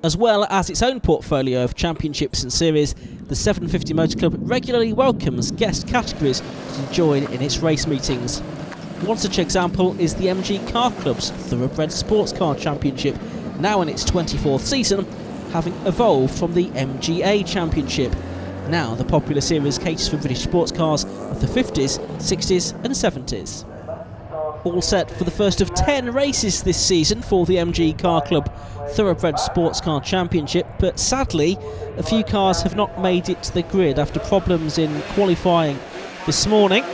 As well as its own portfolio of championships and series, the 750 Motor Club regularly welcomes guest categories to join in its race meetings. One such example is the MG Car Club's Thoroughbred Sports Car Championship, now in its 24th season, having evolved from the MGA Championship. Now the popular series caters for British sports cars of the 50s, 60s and 70s. All set for the first of 10 races this season for the MG Car Club Thoroughbred Sports Car Championship, but sadly a few cars have not made it to the grid after problems in qualifying this morning.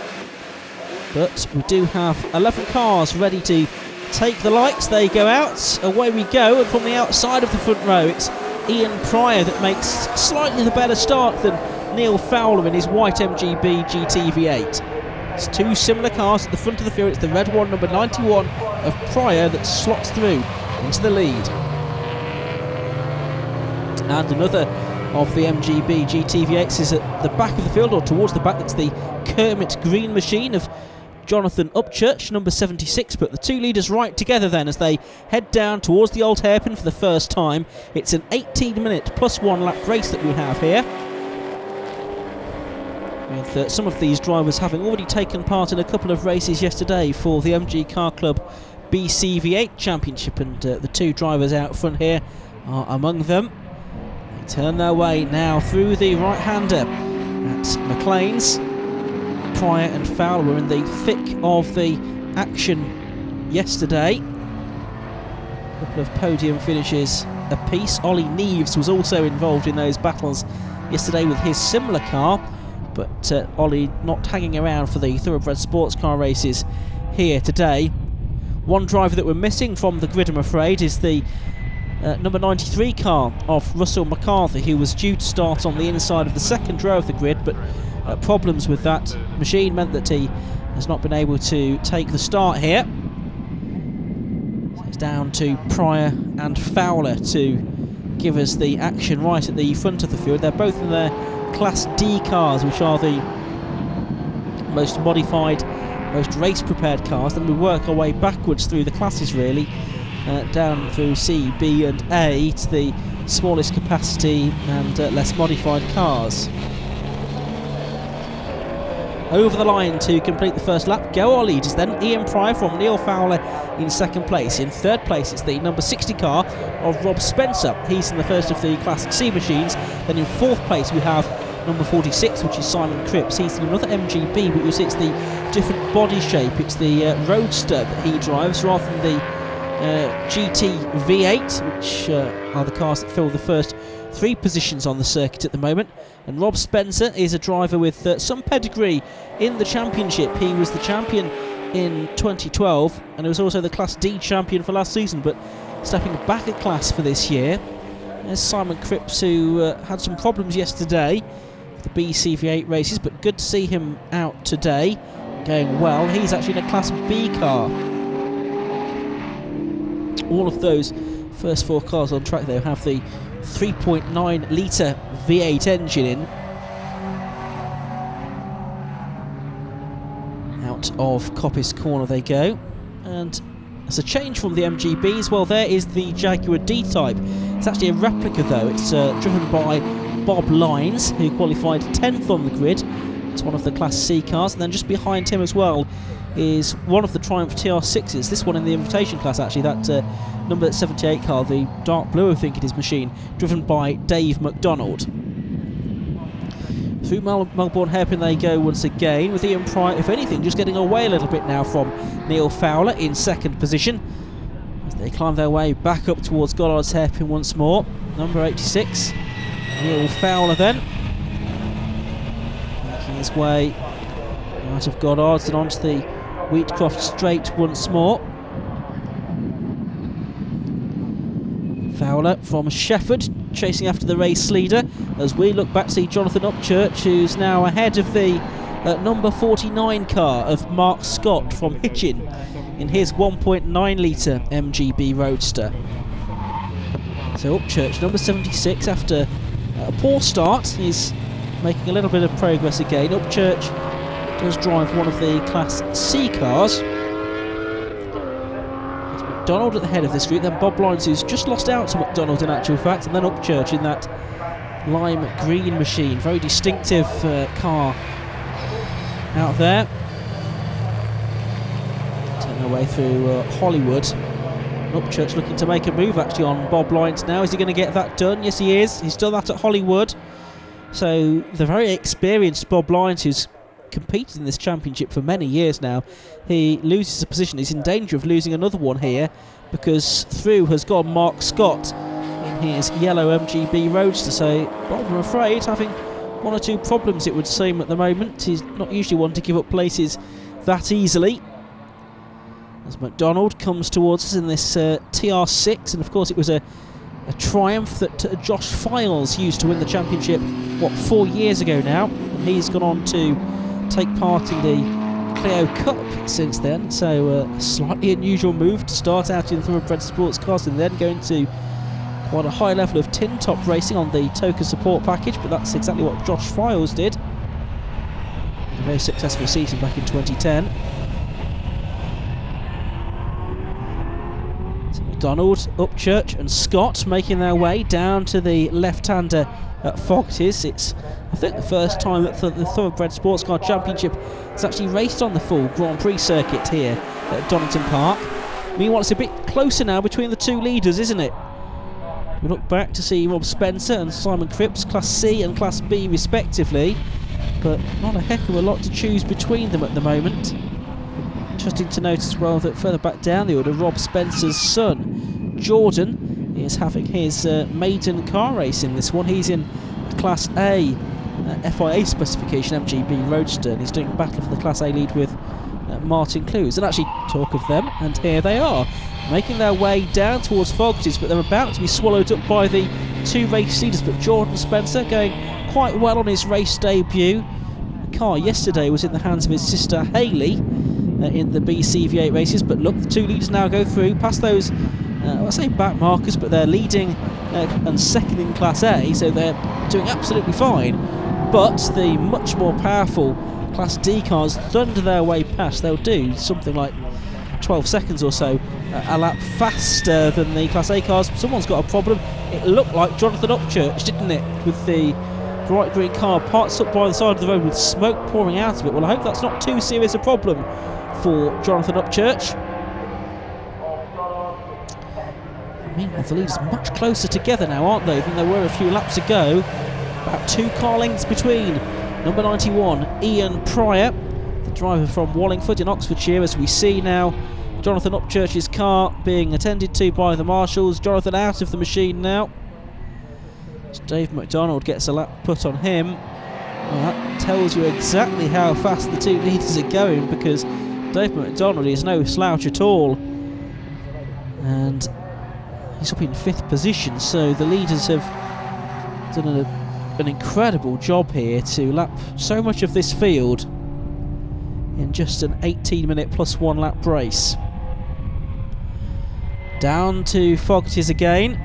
But we do have 11 cars ready to take the lights. They go out, away we go, and from the outside of the front row it's Ian Pryor that makes slightly the better start than Neil Fowler in his white MGB GT V8. It's two similar cars at the front of the field. It's the red one, number 91 of Pryor, that slots through into the lead. And another of the MGB GT V8s is at the back of the field, or towards the back. It's the Kermit Green machine of Jonathan Upchurch, number 76, but the two leaders right together then as they head down towards the old hairpin for the first time. It's an 18-minute plus 1 lap race that we have here, with some of these drivers having already taken part in a couple of races yesterday for the MG Car Club BCV8 Championship, and the two drivers out front here are among them. They turn their way now through the right-hander at McLean's. Pryor and Fowler were in the thick of the action yesterday. A couple of podium finishes apiece. Ollie Neves was also involved in those battles yesterday with his similar car, but Ollie not hanging around for the Thoroughbred sports car races here today. One driver that we're missing from the grid, I'm afraid, is the number 93 car of Russell McCarthy, who was due to start on the inside of the second row of the grid, but problems with that machine meant that he has not been able to take the start here. So it's down to Pryor and Fowler to give us the action right at the front of the field. They're both in their Class D cars, which are the most modified, most race-prepared cars. Then we work our way backwards through the classes, really, down through C, B and A to the smallest capacity and less modified cars. Over the line to complete the first lap go our leaders then. Ian Pryor from Neil Fowler in second place. In third place it's the number 60 car of Rob Spencer. He's in the first of the Class C machines. Then in fourth place we have number 46, which is Simon Cripps. He's in another MGB, but you'll see it's the different body shape. It's the Roadster that he drives rather than the GT V8, which are the cars that fill the first 3 positions on the circuit at the moment. And Rob Spencer is a driver with some pedigree in the championship. He was the champion in 2012 and he was also the Class D champion for last season, but stepping back a class for this year. There's Simon Cripps, who had some problems yesterday with the BCV8 races, but good to see him out today, going well. He's actually in a Class B car. All of those first 4 cars on track there have the 3.9 litre V8 engine in. Out of Coppice Corner they go, and as a change from the MGBs, well, there is the Jaguar D-Type. It's actually a replica though. It's driven by Bob Lines, who qualified 10th on the grid. It's one of the Class C cars, and then just behind him as well is one of the Triumph TR6s, this one in the invitation class actually, that number 78 car, the dark blue I think it is machine, driven by Dave McDonald. Through Melbourne hairpin they go once again, with Ian Pryor, if anything, just getting away a little bit now from Neil Fowler in second position, as they climb their way back up towards Gollard's hairpin once more. Number 86, Neil Fowler then, making his way out of Gollard's and onto the Wheatcroft straight once more. Fowler from Shefford chasing after the race leader, as we look back to see Jonathan Upchurch, who's now ahead of the number 49 car of Mark Scott from Hitchin in his 1.9 litre MGB Roadster. So Upchurch, number 76, after a poor start, he's making a little bit of progress again. Upchurch does drive one of the Class C cars. McDonald at the head of this group, then Bob Lyons, who's just lost out to McDonald in actual fact, and then Upchurch in that lime green machine. Very distinctive car out there. Turning our way through Hollywood. Upchurch looking to make a move actually on Bob Lyons now. Is he going to get that done? Yes, he is. He's done that at Hollywood. So the very experienced Bob Lyons, who's competed in this championship for many years now, he loses a position. He's in danger of losing another one here, because through has gone Mark Scott in his yellow MGB Roadster. So Bob, I'm afraid, having one or two problems, it would seem, at the moment. He's not usually one to give up places that easily. As McDonald comes towards us in this TR6, and of course it was a triumph that Josh Files used to win the championship, what, 4 years ago now, and he's gone on to take part in the Clio Cup since then. So a slightly unusual move to start out in thoroughbred sports cars and then going to quite a high level of tin top racing on the Toka support package, but that's exactly what Josh Files did. A very successful season back in 2010. McDonald, Upchurch and Scott making their way down to the left-hander at Fogarty's. It's, I think, the first time that the Thoroughbred Sports Car Championship has actually raced on the full Grand Prix circuit here at Donington Park. Meanwhile, it's a bit closer now between the two leaders, isn't it? We look back to see Rob Spencer and Simon Cripps, Class C and Class B respectively, but not a heck of a lot to choose between them at the moment. Interesting to note as well that further back down the order, Rob Spencer's son, Jordan, is having his maiden car race in this one. He's in Class A FIA specification MGB Roadster, and he's doing battle for the Class A lead with Martin Clues. And actually, talk of them, and here they are, making their way down towards Fogarty's, but they're about to be swallowed up by the two race leaders. But Jordan Spencer going quite well on his race debut. The car yesterday was in the hands of his sister Hayley in the BCV8 races, but look, the two leaders now go through past those I say back markers, but they're leading and second in Class A, so they're doing absolutely fine. But the much more powerful Class D cars thunder their way past. They'll do something like 12 seconds or so a lap faster than the Class A cars. Someone's got a problem. It looked like Jonathan Upchurch, didn't it, with the bright green car parked up by the side of the road with smoke pouring out of it. Well, I hope that's not too serious a problem for Jonathan Upchurch. Meanwhile, the leaders much closer together now, aren't they, than they were a few laps ago. About 2 car lengths between number 91, Ian Pryor, the driver from Wallingford in Oxfordshire, as we see now Jonathan Upchurch's car being attended to by the marshals. Jonathan out of the machine now. As Dave McDonald gets a lap put on him. Well, that tells you exactly how fast the two leaders are going, because Dave McDonald is no slouch at all. And he's up in 5th position, so the leaders have done an incredible job here to lap so much of this field in just an 18-minute plus 1 lap race. Down to Fogarty's again.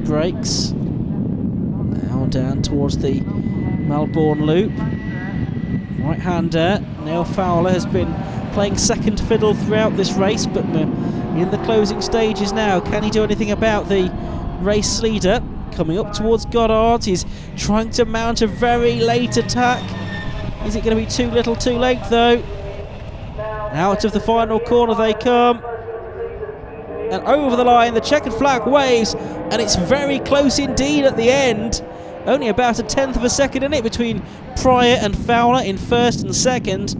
Brakes. Now down towards the Melbourne Loop. Right-hander Neil Fowler has been playing second fiddle throughout this race, but in the closing stages now. Can he do anything about the race leader? Coming up towards Goddard, he's trying to mount a very late attack. Is it going to be too little too late though? Out of the final corner they come, and over the line the checkered flag waves, and it's very close indeed at the end. Only about a 1/10 of a second in it between Pryor and Fowler in 1st and 2nd.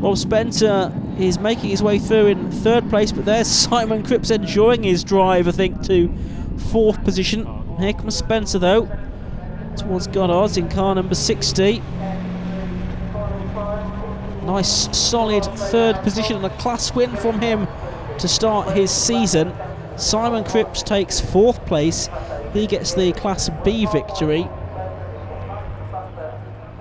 Rob Spencer is making his way through in 3rd place, but there's Simon Cripps enjoying his drive, I think, to 4th position. Here comes Spencer though, towards Goddard in car number 60. Nice solid 3rd position and a class win from him to start his season. Simon Cripps takes 4th place. He gets the Class B victory.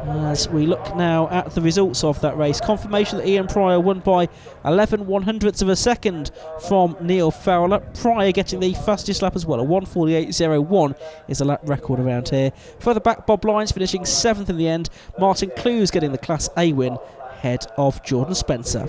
As we look now at the results of that race, confirmation that Ian Pryor won by 11/100ths of a second from Neil Fowler. Pryor getting the fastest lap as well. A 1:48.01 is a lap record around here. Further back, Bob Lyons finishing 7th in the end. Martin Clues getting the Class A win ahead of Jordan Spencer.